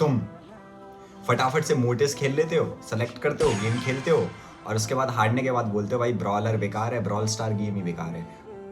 तुम फटाफट से मोटिस खेल लेते हो, सेलेक्ट करते हो, गेम खेलते हो और उसके बाद हारने के बाद बोलते हो भाई ब्रॉलर बेकार है, ब्रॉल स्टार गेम ही बेकार है।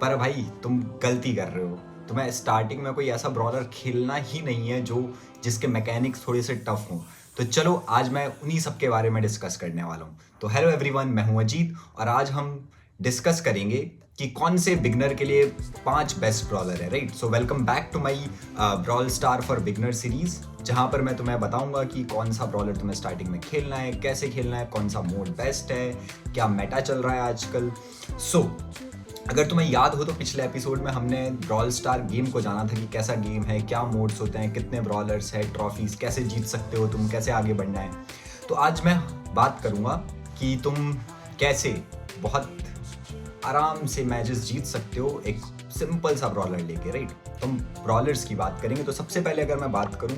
पर भाई तुम गलती कर रहे हो। तुम्हें स्टार्टिंग में कोई ऐसा ब्रॉलर खेलना ही नहीं है जो जिसके मैकेनिक्स थोड़े से टफ हों। तो चलो आज मैं उन्हीं सब के बारे में डिस्कस करने वाला हूँ। तो हेलो एवरीवन, मैं हूँ अजीत और आज हम डिस्कस करेंगे कि कौन से बिगनर के लिए 5 बेस्ट ब्रॉलर है। Right, so welcome back to my brawl star for beginner series, जहां पर मैं तुम्हें बताऊंगा कि कौन सा ब्रॉलर तुम्हें स्टार्टिंग में खेलना है, कैसे खेलना है, कौन सा मोड बेस्ट है, क्या मेटा चल रहा है आजकल। सो अगर तुम्हें याद हो तो पिछले एपिसोड में हमने ब्रॉल स्टार गेम को जाना था कि कैसा गेम है, क्या मोड्स होते हैं, कितने ब्रॉलर्स है, ट्रॉफीज कैसे जीत सकते हो तुम, कैसे आगे बढ़ना है। तो आज मैं बात करूंगा कि तुम कैसे बहुत आराम से मैचेस जीत सकते हो एक सिंपल सा ब्रॉलर लेके। राइट, तो हम ब्रॉलर्स की बात करेंगे। तो सबसे पहले अगर मैं बात करूं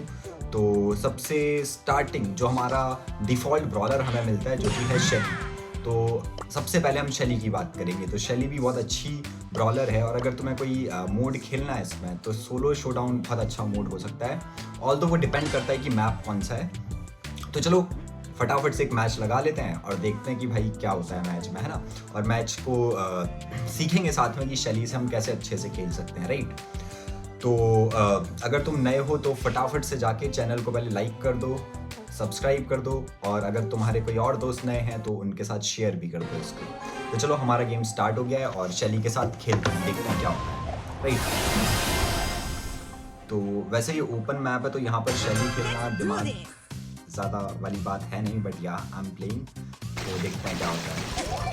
तो सबसे स्टार्टिंग जो हमारा डिफ़ॉल्ट ब्रॉलर हमें मिलता है जो कि है शेली। तो सबसे पहले हम शेली की बात करेंगे। तो शेली भी बहुत अच्छी ब्रॉलर है और अगर तुम्हें कोई मोड खेलना है इसमें तो सोलो शोडाउन बहुत अच्छा मोड हो सकता है, ऑल्दो वो डिपेंड करता है कि मैप कौन सा है। तो चलो फटाफट से एक मैच लगा लेते हैं और देखते हैं कि भाई क्या होता है मैच में, है ना। और मैच को सीखेंगे साथ में कि शेली से हम कैसे अच्छे से खेल सकते हैं। राइट, तो अगर तुम नए हो तो फटाफट से जाके चैनल को पहले लाइक कर दो, सब्सक्राइब कर दो और अगर तुम्हारे कोई और दोस्त नए हैं तो उनके साथ शेयर भी कर दो इसको। तो चलो हमारा गेम स्टार्ट हो गया है और शेली के साथ खेलते हैं, देखते हैं क्या होता है। राइट, तो वैसे ये ओपन मैप है तो यहाँ पर शेली खेलना दिमाग ज़्यादा वाली बात है नहीं, बट या आई एम प्लेइंग, तो देखते हैं क्या होता है।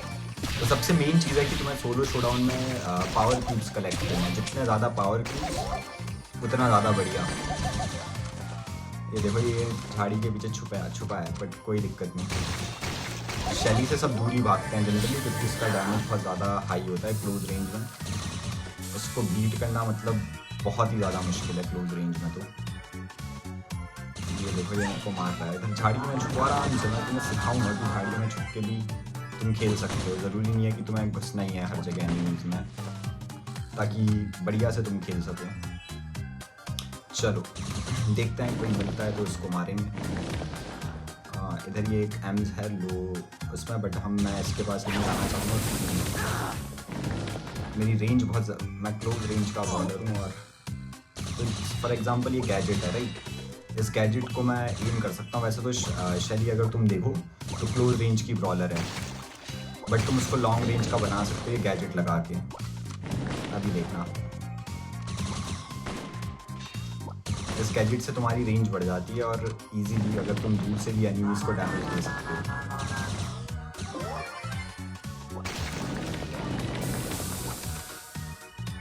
तो सबसे मेन चीज़ है कि तुम्हें सोलो शोडाउन में पावर क्यूब्स कलेक्ट करना है। जितने ज़्यादा पावर क्यूब्स उतना ज़्यादा बढ़िया। ये देखो ये झाड़ी के पीछे छुपा है बट कोई दिक्कत नहीं। शेली से सब दूरी भागते हैं जनरली क्योंकि इसका डैमेज बहुत ज़्यादा हाई होता है क्लोज रेंज में। उसको बीट करना मतलब बहुत ही ज़्यादा मुश्किल है क्लोज रेंज में। तो ये देखो ये मेरे को मार रहा है। तो झाड़ी में छुपा आराम से, मैं तुम्हें सिखाऊंगा कि झाड़ी में छुप के भी तुम खेल सकते हो। ज़रूरी नहीं है कि तुम्हें घुसना ही है हर जगह एनिमीज में, ताकि बढ़िया से तुम खेल सको। चलो देखते हैं कोई मिलता है तो उसको मारेंगे। इधर ये एक एम्स है लो उसमें, बट मैं इसके पास नहीं आना चाहूँगा। मेरी रेंज बहुत, मैं क्लोज रेंज का बॉलर हूँ। और तो फॉर एग्जांपल ये गैजेट है। राइट, इस गैजेट को मैं एम कर सकता हूँ। वैसे तो शेली अगर तुम देखो तो क्लोज रेंज की ब्रॉलर है, बट तुम उसको लॉन्ग रेंज का बना सकते हो गैजेट लगा के। अभी देखना, इस गैजेट से तुम्हारी रेंज बढ़ जाती है और इजीली अगर तुम दूर से भी एनिमीज को डैमेज दे सकते हो।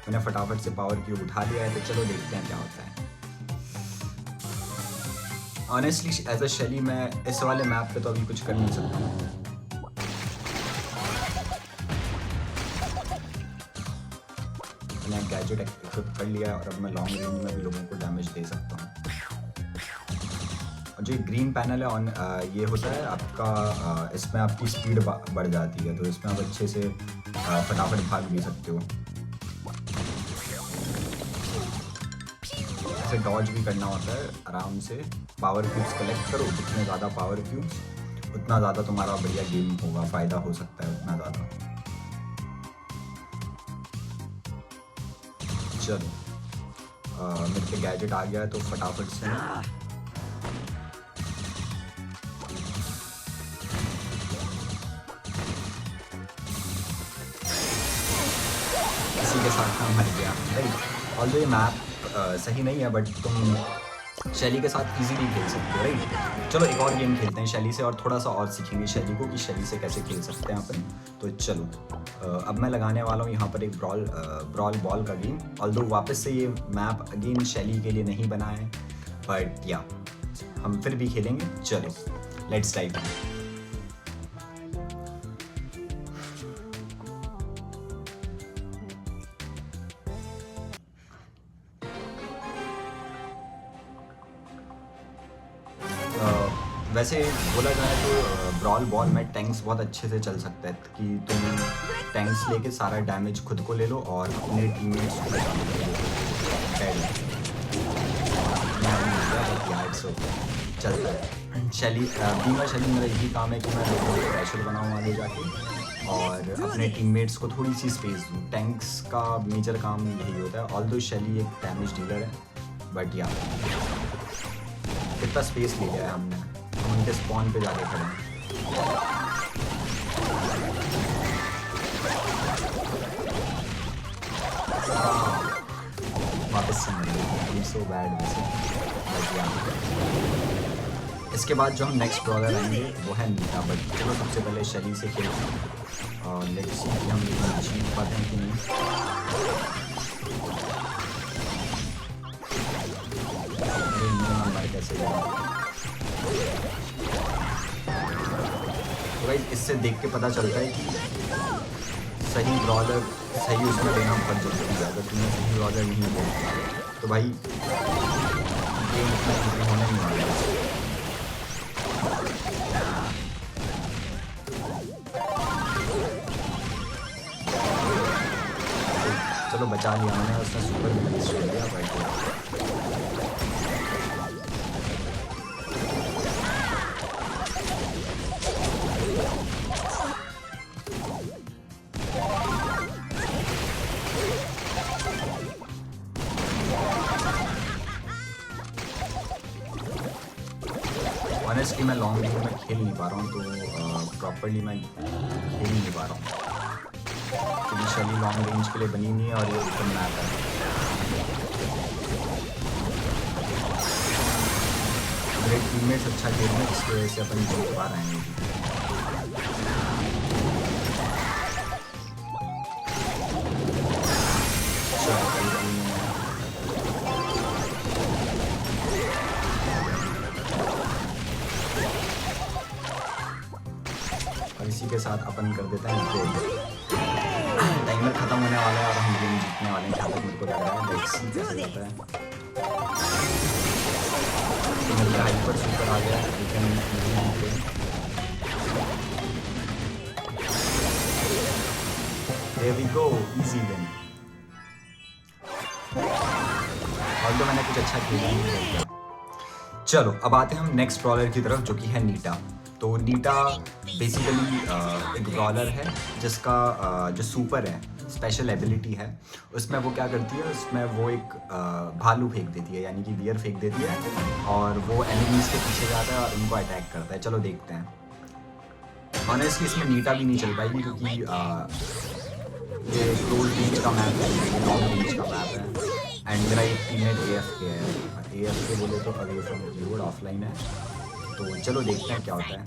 मैंने फटाफट से पावर क्यूब उठा लिया है, तो चलो देखते हैं क्या होता है। ऑनेस्टली एज अ शेली मैं इस वाले मैप पे तो अभी कुछ कर नहीं सकता हूँ। मैंने गैजेट इक्विप कर लिया और अब मैं लॉन्ग रेंज में भी लोगों को डैमेज दे सकता हूँ। और जो ग्रीन पैनल है ऑन ये होता है आपका, इसमें आपकी स्पीड बढ़ जाती है, तो इसमें आप अच्छे से फटाफट भाग भी सकते हो। ऐसे डॉज भी करना होता है आराम से। पावर क्यूब्स कलेक्ट करो, जितने ज़्यादा पावर क्यूब्स उतना ज़्यादा तुम्हारा बढ़िया गेम होगा, फ़ायदा हो सकता है उतना ज़्यादा। चलो मेरे पे गैजेट आ गया है तो फटाफट से इसी के साथ हम मर गया। राइट, ऑल्दो ये मैप सही नहीं है बट तुम शेली के साथ इजीली खेल सकते हो। राइट, चलो एक और गेम खेलते हैं शेली से और थोड़ा सा और सीखेंगे शेली को कि शेली से कैसे खेल सकते हैं अपन। तो चलो अब मैं लगाने वाला हूँ यहाँ पर एक ब्रॉल बॉल का गेम। ऑल्दो वापस से ये मैप अगेन शेली के लिए नहीं बना है, बट या हम फिर भी खेलेंगे। चलो लेट्स डाइव इन। वैसे बोला जाए तो ब्रॉल बॉल में टैंक्स बहुत अच्छे से चल सकता है कि तुम टैंक्स लेके सारा डैमेज खुद को ले लो और अपने टीममेट्स को बचा लो। चलता है। शैली बीमा शैली मेरा यही काम है कि मैं लोगों को प्रेशर बनाऊँ आगे जाके और अपने टीममेट्स को थोड़ी सी स्पेस दूँ। टैंक्स का मेजर काम यही होता है। ऑल्दो शैली एक डैमेज डीलर है, बट या कितना स्पेस ले लिया है हमने। हम उनके स्पॉन पे जाके खड़े हैं। वापस से मिल सो बैड वैसे, बट या इसके बाद जो हम नेक्स्ट ब्रॉलर आएंगे वो है नीटा। बट चलो सबसे पहले शैली से खेलते हैं और लेट्स सी कि हम ये जीत पाते हैं कि नहीं। नंबर कैसे तो भाई इससे देख के पता चलता है कि सही ब्रॉलर सही उसमें लेना बहुत जरूरी है। अगर तुमने सही ब्रॉलर नहीं लिया तो भाई गेम इतना इजी होने नहीं वाला है। चलो बचा लिया मैंने, उसने सुपर रिलीज कर दिया भाई। ऑनेस्टली मैं लॉन्ग गेम में खेल नहीं पा रहा हूँ, तो प्रॉपरली मैं खेल नहीं पा रहा हूँ क्योंकि शैली लॉन्ग रेंज के लिए बनी नहीं है और ये ओपन मैप है। मेरे टीममेट्स अच्छा खेल रहे हैं जिसकी वजह से अपन जीत पा रहे हैं। और इसी के साथ अपन कर देते हैं गोल। टाइमर खत्म होने वाला है और हम गेम जीतने वाले हैं जहाँ तक मेरे को लग रहा है। लेट्स सी कैसे जाता है। तो मेरा हाइपर सुपर आ गया है, लेकिन there we go, easy win. और तो मैंने कुछ अच्छा खेला नहीं किया। चलो अब आते हैं हम नेक्स्ट ब्रॉलर की तरफ जो कि है नीटा। तो नीटा बेसिकली एक ब्रॉलर है जिसका जो सुपर है, स्पेशल एबिलिटी है, उसमें वो क्या करती है, उसमें वो एक भालू फेंक देती है, यानी कि बियर फेंक देती है और वो एनिमीज के पीछे जाता है और उनको अटैक करता है। चलो देखते हैं। ऑनेस्टली इसमें नीटा भी नहीं चल पाएगी क्योंकि ये क्लोज रेंज का मैप है, लॉन्ग रेंज का मैप है एंड मेरा एक टीममेट AFK है। AFK बोले तो अवे फ्रॉम कीबोर्ड, ऑफलाइन है। तो चलो देखते हैं क्या होता है।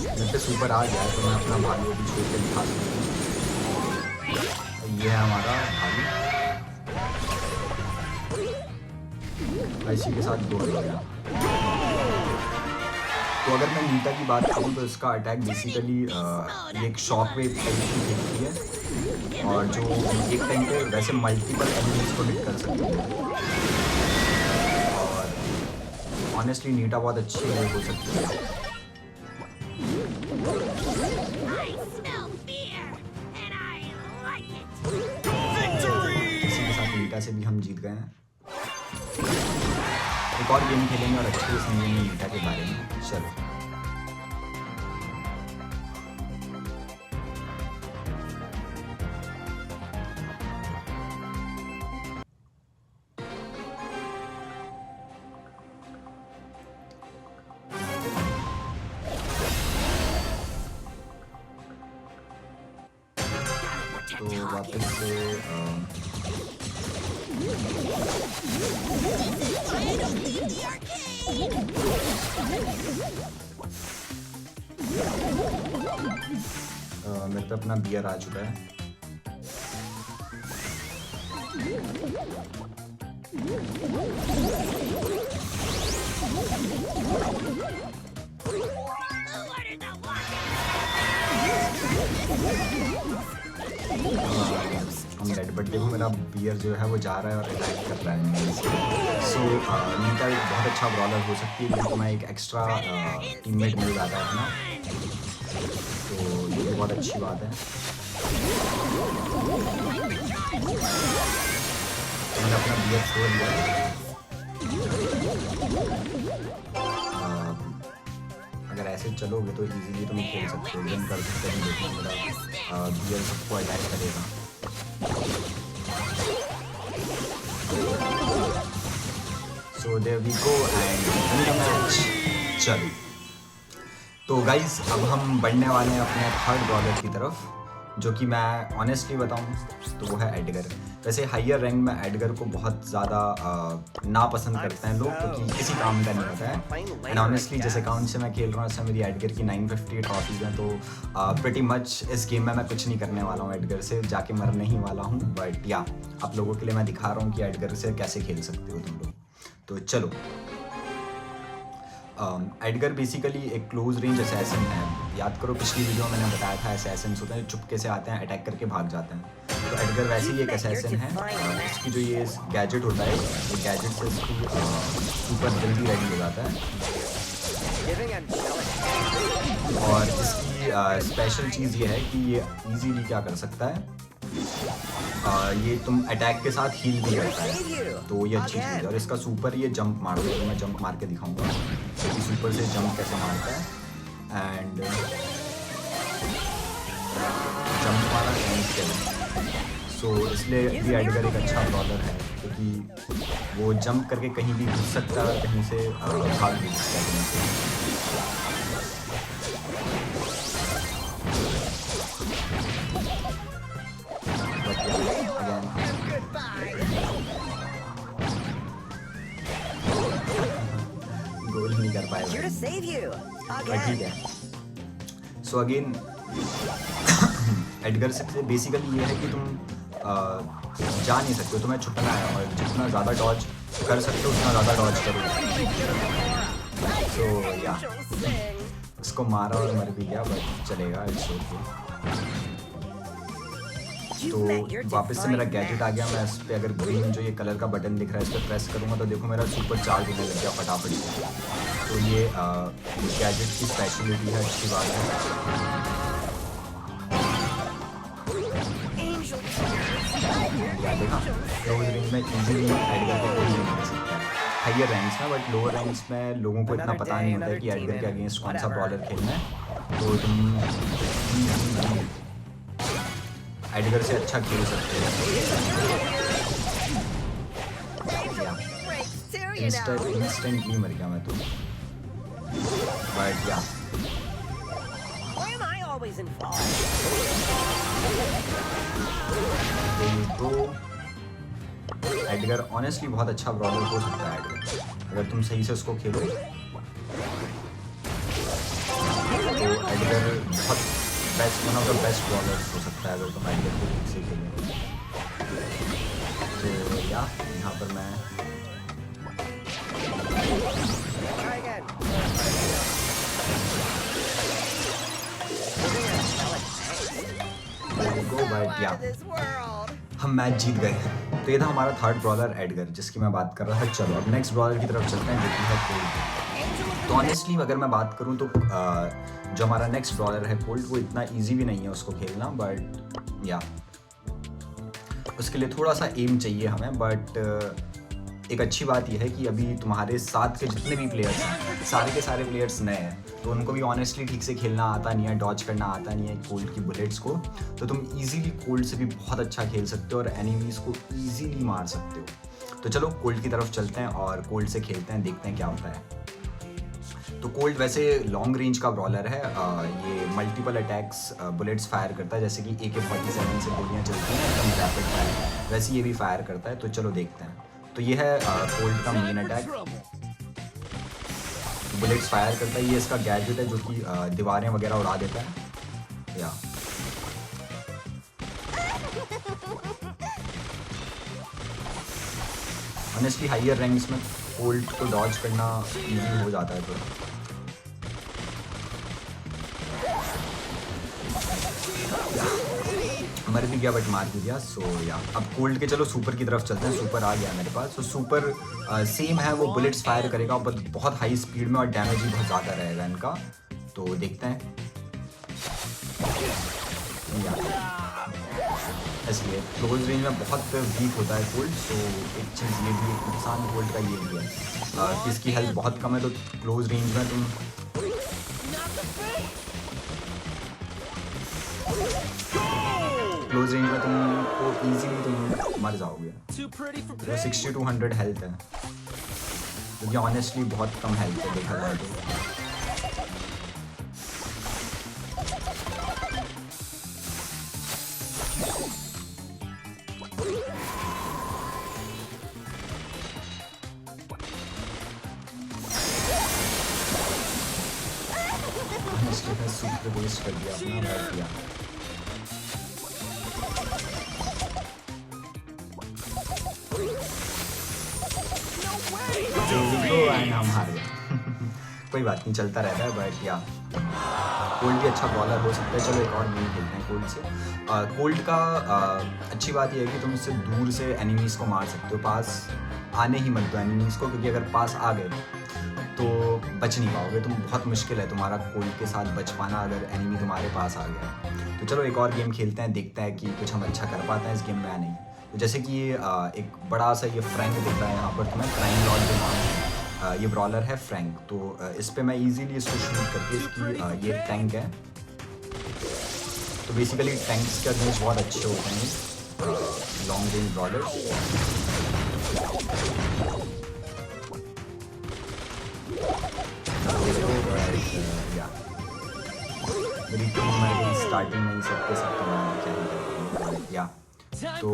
मेरे पे सुपर आ गया है तो मैं अपना भालू भी छोड़ के दिखा सकता हूँ। ये है हमारा भालू, इसी के साथ गोल हो गया। तो अगर मैं नीटा की बात करूँ तो इसका अटैक बेसिकली एक शॉक वेव टाइप की देखती है और जो एक टाइम पे वैसे मल्टीपल एनिमीज को हिट कर सकती है। और ऑनेस्टली नीटा बहुत अच्छी हो सकती है। इसी के साथ नीटा से भी हम जीत गए हैं। एक और गेम खेलेंगे और अच्छे से समझेंगे नीटा के बारे में। चलो तो वापस से मेरे पे अपना बियर आ चुका है। हम डेड, बट देखो मेरा बियर जो है वो जा रहा है और अटैक कर रहा है। सो नीटा एक बहुत अच्छा ब्रॉलर हो सकती है क्योंकि मैं एक एक्स्ट्रा टीममेट मिल जाता है ना, तो ये बहुत अच्छी बात है। अपना BF छोड़ दिया। अगर ऐसे चलोगे तो इजीली तुम खेल सकते हो, विन कर सकते हो। देखना मेरा BF सबको अटैक करेगा। So there we go and win the match। चलो तो गाइज अब हम बढ़ने वाले हैं अपने थर्ड ब्रॉलर की तरफ, जो कि मैं ऑनेस्टली बताऊं तो वो है एडगर। वैसे हाइयर रैंक में एडगर को बहुत ज़्यादा नापसंद करते हैं लोग, क्योंकि किसी काम का नहीं होता है। एंड ऑनेस्टली जिस अकाउंट से मैं खेल रहा हूँ इसमें मेरी एडगर की 950 ट्रॉफीज हैं, तो प्रिटी मच इस गेम में मैं कुछ नहीं करने वाला हूँ, एडगर से जाके मरने ही वाला हूँ। बट या आप लोगों के लिए मैं दिखा रहा हूँ कि एडगर से कैसे खेल सकते हो तुम लोग। तो चलो, एडगर बेसिकली एक क्लोज रेंज असैसिन है। याद करो पिछली वीडियो में मैंने बताया था असैसिन्स होते हैं चुपके से आते हैं, अटैक करके भाग जाते हैं। तो एडगर वैसे ही एक असैसिन है। इसकी जो ये गैजेट होता है, ये गैजेट से इसकी सुपर जल्दी रेडी हो जाता है। और इसकी स्पेशल चीज़ ये है कि ये इजीली क्या कर सकता है, ये तुम अटैक के साथ हील भी करता है, तो ये अच्छी चीज़ है। और इसका सुपर ये जंप मारोगे, तो मैं जंप मार के दिखाऊंगा कि सुपर से जंप कैसे मारता है। एंड जंप मारा एंड किल। सो इसलिए भी एडगर एक अच्छा ब्रॉलर है, क्योंकि वो जंप करके कहीं भी घुस सकता है और कहीं से भाग भी सकता है। गोल नहीं कर पाएगा, ठीक है। सो अगेन एडगर से बेसिकली ये है कि तुम जा नहीं सकते हो, तुम्हें छुपना है, और जितना ज़्यादा डॉज कर सकते हो उतना ज़्यादा डॉज करो। सो या इसको मारा और मर भी गया, बट चलेगा, इट्स ओके। तो वापस से मेरा गैजेट आ गया। मैं इस पर अगर ग्रीन जो ये कलर का बटन दिख रहा है इस पर प्रेस करूँगा तो देखो मेरा सुपर चार्ज होने लग गया फटाफट से। तो ये गैजेट की स्पेशलिटी है, अच्छी बात है। देखा क्लोज रेंज में इजीली एडगर को कोई नहीं मार सकता है हाइयर रैंक्स में, बट लोअर रैंक्स में लोगों को इतना पता नहीं होता है कि एडगर के अगेंस्ट कौन सा ब्रॉलर खेलना है। तो तुम एडगर से अच्छा खेल सकते हो। इंस्टेंटली मर गया मैं तो, बट या एडगर ऑनेस्टली बहुत अच्छा ब्रॉलर हो सकता है एडगर, अगर तुम सही से उसको खेलो। तो एडगर बहुत best, one of the best bowlers हो सकता है अगर तुम एडगर को ठीक से खेलो। तो या यहाँ पर मैं या हम मैच जीत गए। तो ये था हमारा थर्ड ब्रॉलर एडगर, जिसकी मैं बात कर रहा था। चलो अब नेक्स्ट ब्रॉलर की तरफ चलते हैं, जो कि है कोल्ट। तो ऑनेस्टली अगर मैं बात करूँ तो जो हमारा नेक्स्ट ब्रॉलर है कोल्ट, वो इतना इजी भी नहीं है उसको खेलना, बट या उसके लिए थोड़ा सा एम चाहिए हमें। बट एक अच्छी बात यह है कि अभी तुम्हारे साथ के जितने भी प्लेयर्स हैं सारे के सारे प्लेयर्स नए हैं, तो उनको भी ऑनेस्टली ठीक से खेलना आता नहीं है, डॉज करना आता नहीं है कोल्ट की बुलेट्स को। तो तुम इजीली कोल्ट से भी बहुत अच्छा खेल सकते हो और एनिमीज़ को इजीली मार सकते हो। तो चलो कोल्ट की तरफ चलते हैं और कोल्ट से खेलते हैं, देखते हैं क्या होता है। तो कोल्ट वैसे लॉन्ग रेंज का ब्रॉलर है। ये मल्टीपल अटैक्स बुलेट्स फायर करता है, जैसे कि AK-47 से गोलियाँ चलती हैं एकदम रैपिड फायर, वैसे ये भी फायर करता है। तो चलो देखते हैं। तो ये है कोल्ट का मेन अटैक, बुलेट्स फायर करता है। ये इसका गैजेट है जो कि दीवारें वगैरह उड़ा देता है। या ऑनेस्टली हाइयर रैंक्स में कोल्ट को डॉज करना इजी हो जाता है थोड़ा। मर भी गया बट मार भी दिया। सो या अब कोल्ट के चलो सुपर की तरफ चलते हैं। सुपर आ गया मेरे पास। तो सुपर सेम है, वो बुलेट्स फायर करेगा बट बहुत हाई स्पीड में और डैमेज भी बहुत ज़्यादा रहेगा इनका। तो देखते हैं। इसलिए क्लोज रेंज में बहुत वीक होता है कोल्ड। सो एक चीज़ ये भी, एक नुकसान कोल्ड का ये भी है कि इसकी हेल्थ बहुत कम है, तो क्लोज रेंज में तुम तुमको ईजीली तुम मर जाओगे। तो 60 to 100 हेल्थ है, क्योंकि ऑनेस्टली बहुत कम हेल्थ है देखा जाए तो। सूत्र वेस्ट कर दिया अपना, बैठ दिया। एंड हम हार गए। कोई बात नहीं, चलता रहता है। बट या कोल्ड भी अच्छा बॉलर हो सकता है। चलो एक और गेम खेलते हैं कोल्ड से। कोल्ड का अच्छी बात यह है कि तुम इससे दूर से एनिमीज़ को मार सकते हो, पास आने ही मत दो एनिमीज़ को, क्योंकि अगर पास आ गए तो बच नहीं पाओगे तुम। बहुत मुश्किल है तुम्हारा कोल्ड के साथ बच पाना अगर एनिमी तुम्हारे पास आ गया। तो चलो एक और गेम खेलते हैं, देखते हैं कि कुछ हम अच्छा कर पाते हैं इस गेम में या नहीं। तो जैसे कि एक बड़ा सा ये फ्रैंक दिख रहा है यहाँ पर तुम्हें, क्राइम लॉर्ड के नाम ये ब्रॉलर है फ्रैंक। तो इस पर मैं ईजीली इसको शूट करके, इसकी ये टैंक है। तो बेसिकली टैंक्स के अगेंस्ट बहुत अच्छे होते हैं लॉन्ग रेंज ब्रॉलर्स। मेरी टीम में स्टार्टिंग में ही सबके सब कमाना क्या ही करता हूँ या तो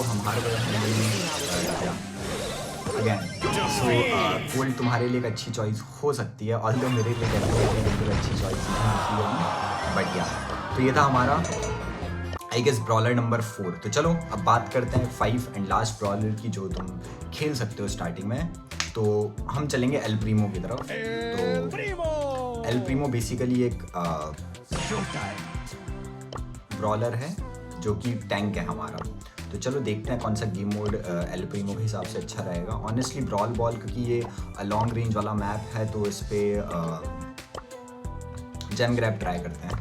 हम हार गए अगेन। सो कोल्ड तुम्हारे लिए एक अच्छी चॉइस हो सकती है, ऑल्दो मेरे लिए बिल्कुल अच्छी चॉइस नहीं है। बट या तो ये था हमारा आई गेस ब्रॉलर नंबर 4। तो चलो अब बात करते हैं 5 एंड लास्ट ब्रॉलर की जो तुम खेल सकते हो स्टार्टिंग में। तो हम चलेंगे एल प्रीमो की तरफ। तो एल प्रीमो बेसिकली एक ब्रॉलर है जो कि टैंक है हमारा। तो चलो देखते हैं कौन सा गेम मोड एल प्रीमो के हिसाब से अच्छा रहेगा। ऑनेस्टली ब्रॉल बॉल, क्योंकि ये लॉन्ग रेंज वाला मैप है, तो इस पर जेम ग्रैब ट्राई करते हैं।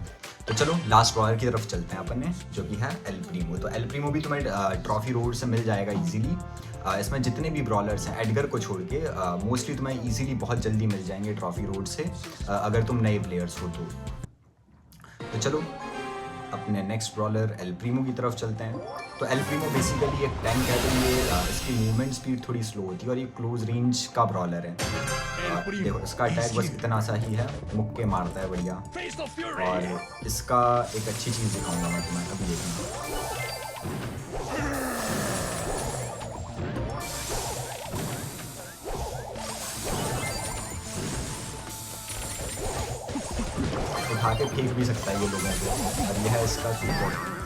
तो चलो लास्ट ब्रॉलर की तरफ चलते हैं अपन ने, जो कि है एल प्रीमो। तो एल प्रीमो भी तुम्हें ट्रॉफी रोड से मिल जाएगा इजीली। इसमें जितने भी ब्रॉलर्स हैं एडगर को छोड़ के मोस्टली तुम्हें इजीली बहुत जल्दी मिल जाएंगे ट्रॉफी रोड से, अगर तुम नए प्लेयर्स हो तो चलो अपने नेक्स्ट ब्रॉलर एल प्रीमो की तरफ चलते हैं। तो एल प्रीमो बेसिकली एक टैंक है, तो ये इसकी मूवमेंट स्पीड थोड़ी स्लो होती है और ये क्लोज रेंज का ब्रॉलर है। देखो इसका अटैक बस इतना सा ही है, मुक्के मारता है बढ़िया। और इसका एक अच्छी चीज़ दिखाऊंगा मैं तुम्हें, अभी देखूँगा। उठा के फेंक भी सकता है ये लोगों को, और यह है इसका सुपर।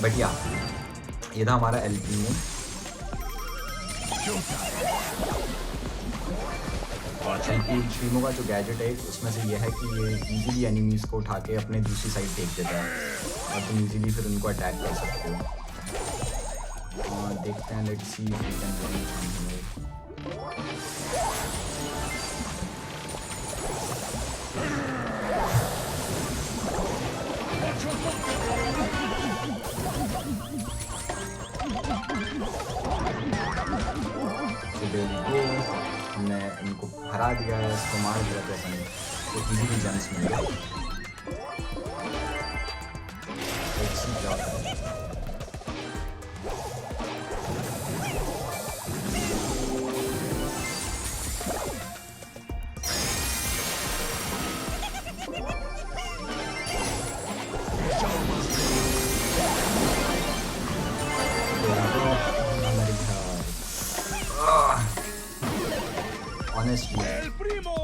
बट या ये था हमारा एल प्रीमो। एल प्रीमो का जो गैजेट है उसमें से यह है कि ये इजीली एनिमीज़ को उठा के अपने दूसरी साइड फेंक देता है और तुम इजीली फिर उनको अटैक कर सकते हो। देखते हैं, let's see if we can win. हमने इनको हरा दिया है, इसको मार दिया तो अपन को इजीली जंप्स मिल गया। El primo.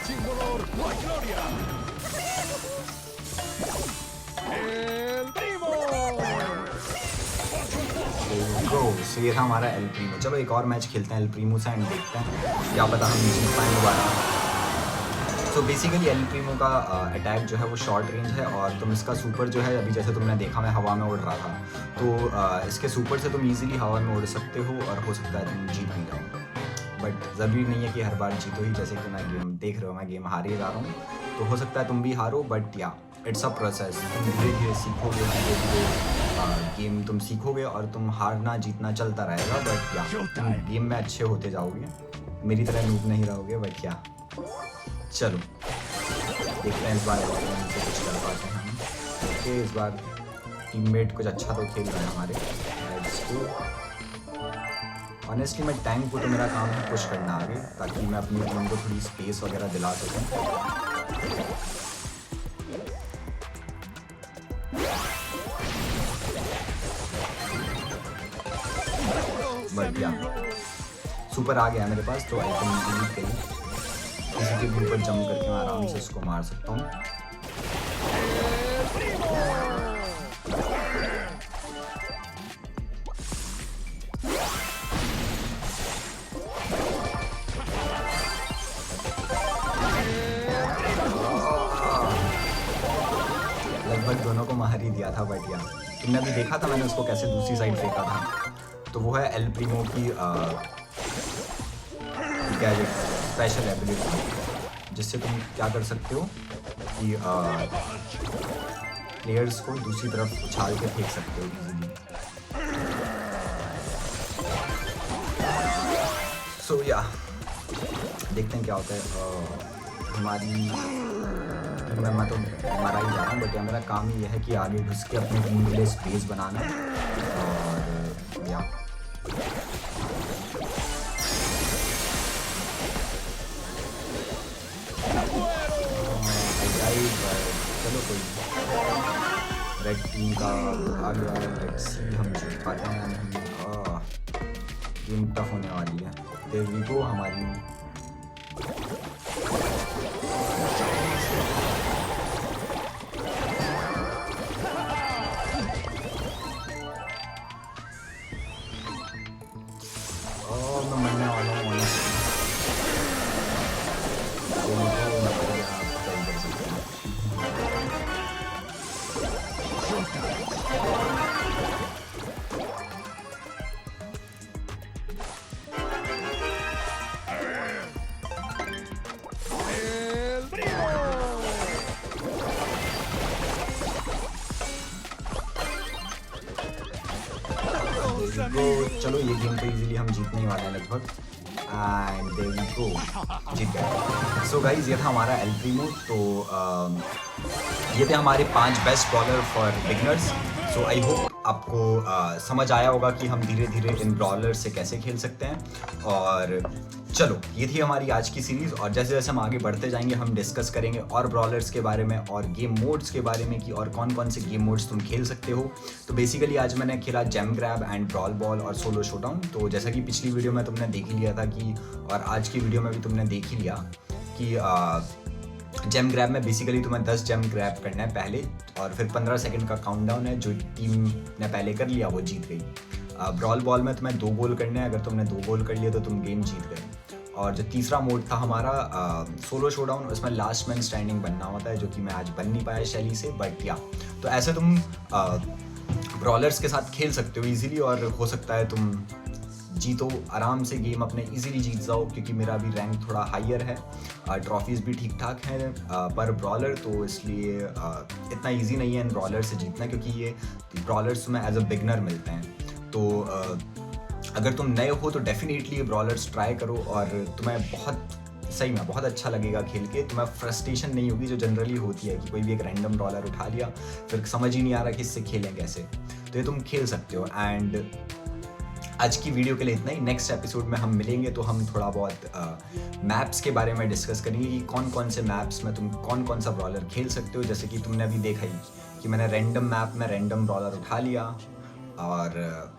Sin dolor, no hay gloria. सो ये था हमारा एल प्रीमो। चलो एक और मैच खेलते हैं एल प्रीमो से एंड देखते हैं क्या पता हम जीत पाएँ दोबारा। तो बेसिकली एल प्रीमो का अटैक जो है वो शॉर्ट रेंज है और तुम इसका सुपर जो है अभी जैसे तुमने देखा मैं हवा में उड़ रहा था, तो इसके सुपर से तुम इजीली हवा में उड़ सकते हो और हो सकता है तुम जीत भी जाओ। बट ज़रूरी नहीं है कि हर बार जीतो ही, जैसे कि मैं गेम देख रहे हो मैं गेम हार ही जा रहा हूँ, तो हो सकता है तुम भी हारो। बट या इट्स अ प्रोसेस, तुम धीरे धीरे सीखोगे, धीरे धीरे गेम तुम सीखोगे और तुम हारना जीतना चलता रहेगा। बट या तुम गेम में अच्छे होते जाओगे, मेरी तरह नूब नहीं रहोगे। बट या चलो देखते हैं इस बार से कुछ कर पाते हैं हम। ओके, इस बार टीममेट कुछ अच्छा तो खेल रहे हैं हमारे। Let's go. ऑनेस्टली मैं टैंक को तो मेरा काम है पुश करना आगे, ताकि मैं अपनी टीम को थोड़ी स्पेस वगैरह दिला सकूं। बढ़िया, सुपर आ गया मेरे पास, तो आई कैन डिलीट करूँ किसी के ऊपर जंप करके मैं आराम से उसको मार सकता हूँ। लगभग दोनों को मार ही दिया था। बट या तुमने अभी देखा था मैंने उसको कैसे दूसरी साइड फेंका था, तो वो है एल प्रीमो की गैजेट स्पेशल एबिलिटी, जिससे तुम क्या कर सकते हो कि प्लेयर्स को दूसरी तरफ उछाल के फेंक सकते हो इजीली। सो या देखते हैं क्या होता है। हमारी मैं तो मारा ही जा रहा हूँ, बट मेरा काम ही यह है कि आगे घुस के अपने टीम के लिए स्पेस बनाना। और या चलो कोई रेड टीम का आ गया। लेट्स सी हम जीत पाते हैं या नहीं। गेम टफ होने वाली है। There we go. हमारी मैं मरने वाला हूँ। चलो ये गेम तो इजीली हम जीतने ही वाले हैं लगभग। एंड देयर वी गो, जीत गए। सो गाइज ये था हमारा एल प्रीमो। तो ये थे हमारे 5 best bowler for beginners. So I hope आपको समझ आया होगा कि हम धीरे धीरे इन ब्रॉलर से कैसे खेल सकते हैं। और चलो ये थी हमारी आज की सीरीज़, और जैसे जैसे हम आगे बढ़ते जाएंगे हम डिस्कस करेंगे और ब्रॉलर्स के बारे में और गेम मोड्स के बारे में कि और कौन कौन से गेम मोड्स तुम खेल सकते हो। तो बेसिकली आज मैंने खेला gem grab and brawl ball और सोलो शोडाउन। तो जैसा कि पिछली वीडियो में तुमने देख ही लिया था कि, और आज की वीडियो में भी तुमने देख ही लिया कि जेम ग्रैब में बेसिकली तुम्हें 10 जेम ग्रैब करना है पहले, और फिर 15 सेकंड का काउंटडाउन है। जो टीम ने पहले कर लिया वो जीत गई। ब्रॉल बॉल में तुम्हें 2 गोल करने हैं, अगर तुमने 2 गोल कर लिए तो तुम गेम जीत गए। और जो तीसरा मोड था हमारा सोलो शोडाउन, उसमें लास्ट मैन स्टैंडिंग बनना होता है, जो कि मैं आज बन नहीं पाया शैली से। बट या तो ऐसे तुम ब्रॉलर्स के साथ खेल सकते हो इजीली, और हो सकता है तुम जीतो आराम से गेम अपने इजीली जीत जाओ, क्योंकि मेरा अभी रैंक थोड़ा हाइयर है, ट्रॉफीज़ भी ठीक ठाक हैं पर ब्रॉलर, तो इसलिए इतना इजी नहीं है इन ब्रॉलर से जीतना, क्योंकि ये ब्रॉलर्स में एज अ बिगनर मिलते हैं। तो अगर तुम नए हो तो डेफिनेटली ये ब्रॉलर्स ट्राई करो, और तुम्हें बहुत सही में बहुत अच्छा लगेगा खेल के। तुम्हें फ्रस्ट्रेशन नहीं होगी जो जनरली होती है कि कोई भी एक रैंडम ब्रॉलर उठा लिया फिर समझ ही नहीं आ रहा कि इससे खेलें कैसे। तो ये तुम खेल सकते हो। एंड आज की वीडियो के लिए इतना ही। नेक्स्ट एपिसोड में हम मिलेंगे तो हम थोड़ा बहुत मैप्स के बारे में डिस्कस करेंगे कि कौन कौन से मैप्स में तुम कौन कौन सा ब्रॉलर खेल सकते हो। जैसे कि तुमने अभी देखा ही कि मैंने रैंडम मैप में रैंडम ब्रॉलर उठा लिया, और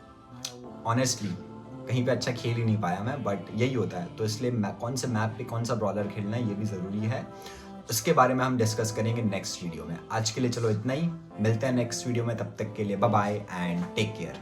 ऑनेस्टली कहीं पे अच्छा खेल ही नहीं पाया मैं, बट यही होता है। तो इसलिए कौन से मैप पे कौन सा ब्रॉलर खेलना है ये भी ज़रूरी है, उसके बारे में हम डिस्कस करेंगे नेक्स्ट वीडियो में। आज के लिए चलो इतना ही, मिलते हैं नेक्स्ट वीडियो में, तब तक के लिए bye bye and take care.